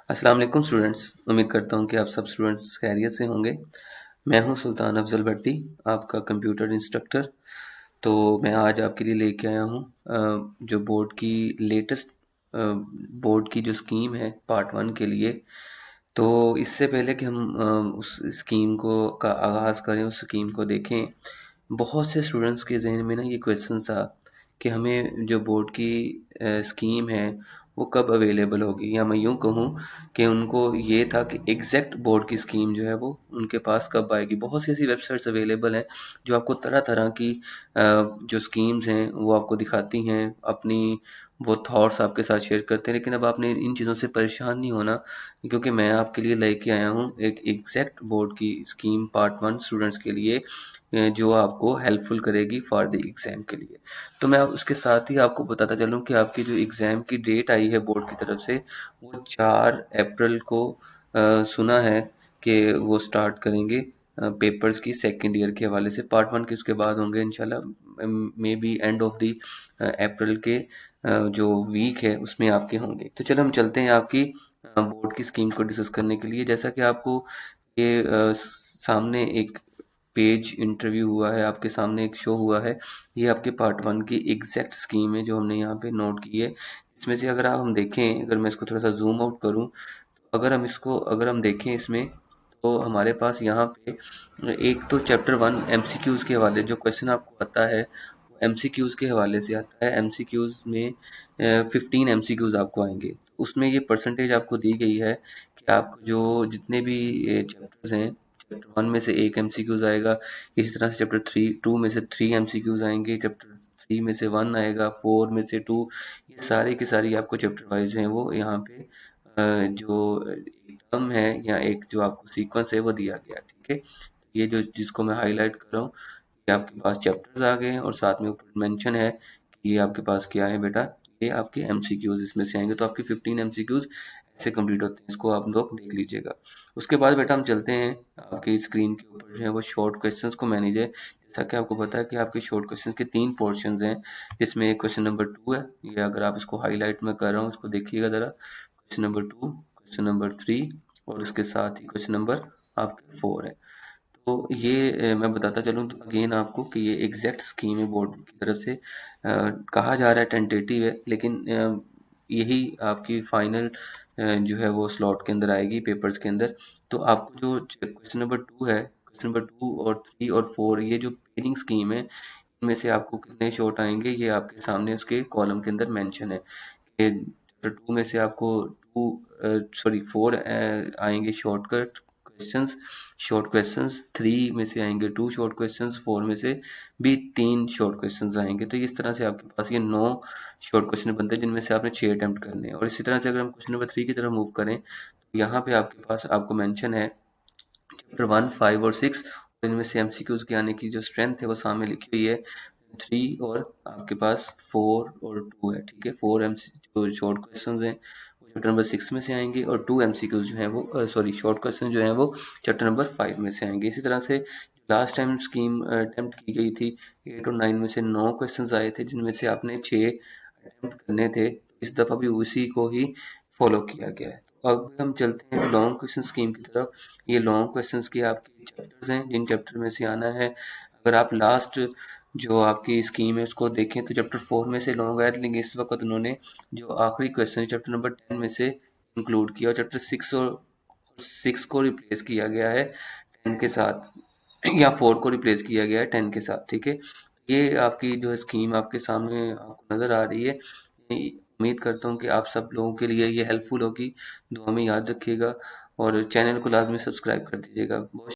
अस्सलाम वालेकुम स्टूडेंट्स। उम्मीद करता हूँ कि आप सब स्टूडेंट्स खैरियत से होंगे। मैं हूँ सुल्तान अफजल भट्टी, आपका कंप्यूटर इंस्ट्रक्टर। तो मैं आज आपके लिए लेके आया हूँ जो बोर्ड की लेटेस्ट बोर्ड की जो स्कीम है पार्ट वन के लिए। तो इससे पहले कि हम उस स्कीम को का आगाज़ करें, उस स्कीम को देखें, बहुत से स्टूडेंट्स के जहन में ना ये क्वेश्चन था कि हमें जो बोर्ड की स्कीम है वो कब अवेलेबल होगी, या मैं यूँ कहूँ कि उनको ये था कि एग्जैक्ट बोर्ड की स्कीम जो है वो उनके पास कब आएगी। बहुत सी ऐसी वेबसाइट्स अवेलेबल हैं जो आपको तरह तरह की जो स्कीम्स हैं वो आपको दिखाती हैं, अपनी वो थॉट्स आपके साथ शेयर करते हैं। लेकिन अब आपने इन चीज़ों से परेशान नहीं होना, क्योंकि मैं आपके लिए लेके आया हूँ एक एग्जैक्ट बोर्ड की स्कीम पार्ट वन स्टूडेंट्स के लिए, जो आपको हेल्पफुल करेगी फॉर द एग्ज़ाम के लिए। तो मैं उसके साथ ही आपको बताता चलूँ कि आपकी जो एग्ज़ाम की डेट आई है बोर्ड की तरफ से, वो 4 अप्रैल को सुना है कि वो स्टार्ट करेंगे पेपर्स की सेकंड ईयर के हवाले से। पार्ट वन के उसके बाद होंगे इंशाल्लाह, maybe end of the April के जो वीक है उसमें आपके होंगे। तो चलो हम चलते हैं आपकी बोर्ड की स्कीम को डिस्कस करने के लिए। जैसा कि आपको ये सामने एक पेज इंटरव्यू हुआ है, आपके सामने एक शो हुआ है, ये आपके पार्ट वन की एग्जैक्ट स्कीम है जो हमने यहाँ पे नोट की है। इसमें से अगर हम देखें, अगर मैं इसको थोड़ा सा जूम आउट करूँ, अगर हम देखें इसमें, तो हमारे पास यहाँ पे एक तो चैप्टर वन एमसीक्यूज़ के हवाले जो क्वेश्चन आपको आता है वो एमसीक्यूज़ के हवाले से आता है। एमसीक्यूज़ में 15 एमसीक्यूज़ आपको आएंगे। उसमें ये परसेंटेज आपको दी गई है कि आपको जो जितने भी चैप्टर्स हैं, चैप्टर वन में से एक एमसीक्यूज़ आएगा, इसी तरह से चैप्टर थ्री टू में से 3 एमसीक्यूज़ आएंगे, चैप्टर थ्री में से 1 आएगा, 4 में से 2। ये सारी की सारी आपको चैप्टर वाइज हैं वो यहाँ पे जो एक टर्म है या एक जो आपको सीक्वेंस है वो दिया गया, ठीक है। ये जो जिसको मैं हाईलाइट कर रहा हूँ, ये आपके पास चैप्टर्स आ गए हैं और साथ में ऊपर मेंशन है कि ये आपके पास क्या है बेटा, ये आपके एमसीक्यूज इसमें से आएंगे। तो आपके 15 एमसीक्यूज ऐसे कंप्लीट होते हैं, इसको आप लोग देख लीजिएगा। उसके बाद बेटा हम चलते हैं आपकी स्क्रीन के ऊपर जो है वो शॉर्ट क्वेश्चंस को मैनेज है। जैसा कि आपको पता है कि आपके शॉर्ट क्वेश्चन के 3 पोर्शंस हैं, जिसमें क्वेश्चन नंबर 2 है। ये अगर आप इसको हाईलाइट में कर रहा हूँ, इसको देखिएगा ज़रा। क्वेश्चन नंबर 2, क्वेश्चन नंबर 3 और उसके साथ ही क्वेश्चन नंबर आपके 4 है। तो ये मैं बताता चलूँ तो अगेन आपको कि ये एग्जैक्ट स्कीम है बोर्ड की तरफ से। कहा जा रहा है टेंटेटिव है, लेकिन यही आपकी फाइनल जो है वो स्लॉट के अंदर आएगी पेपर्स के अंदर। तो आपको जो क्वेश्चन नंबर 2 है, क्वेश्चन नंबर 2 और 3 और 4, ये जो पेयरिंग स्कीम है, इनमें से आपको कितने शॉट आएंगे ये आपके सामने उसके कॉलम के अंदर मेंशन है। चैप्टर टू में से आपको 4 आएंगे शॉर्ट क्वेश्चंस, 3 में से आएंगे 2 शॉर्ट क्वेश्चंस, 4 में से भी 3 शॉर्ट क्वेश्चंस आएंगे। तो इस तरह से आपके पास ये 9 शॉर्ट क्वेश्चन बनते हैं, जिनमें से आपने 6 अटेम्प्ट करने हैं। और इसी तरह से अगर हम क्वेश्चन नंबर 3 की तरफ मूव करें, तो यहाँ पे आपके पास आपको मेंशन है चैप्टर 1, 5 और 6, इनमें से एमसीक्यूज के आने की जो स्ट्रेंथ है वो सामने लिखी हुई है। 3 और आपके पास 4 और 2 है, ठीक है। 4 एमसी जो शॉर्ट क्वेश्चंस हैं वो चैप्टर नंबर 6 में से आएंगे, और 2 एमसीक्यूज जो हैं वो शॉर्ट क्वेश्चन जो हैं वो चैप्टर नंबर 5 में से आएंगे। इसी तरह से लास्ट टाइम स्कीम अटेम्प्ट की गई थी, 8 और 9 में से 9 क्वेश्चंस आए थे, जिनमें से आपने 6 अटेम्प्ट करने थे। इस दफ़ा भी उसी को ही फॉलो किया गया है। तो अब हम चलते हैं लॉन्ग क्वेश्चन स्कीम की तरफ। ये लॉन्ग क्वेश्चंस की आपकी चैप्टर्स हैं, जिन चैप्टर में से आना है। अगर आप लास्ट जो आपकी स्कीम है उसको देखें तो चैप्टर 4 में से लॉन्ग आया था, लेकिन इस वक्त उन्होंने जो आखिरी क्वेश्चन है चैप्टर नंबर 10 में से इंक्लूड किया, और चैप्टर 6 को रिप्लेस किया गया है 10 के साथ, या 4 को रिप्लेस किया गया है 10 के साथ, ठीक है। ये आपकी जो स्कीम आपके सामने आपको नज़र आ रही है। उम्मीद करता हूँ कि आप सब लोगों के लिए ये हेल्पफुल होगी। दुआ में याद रखिएगा और चैनल को लाजमी सब्सक्राइब कर दीजिएगा। बहुत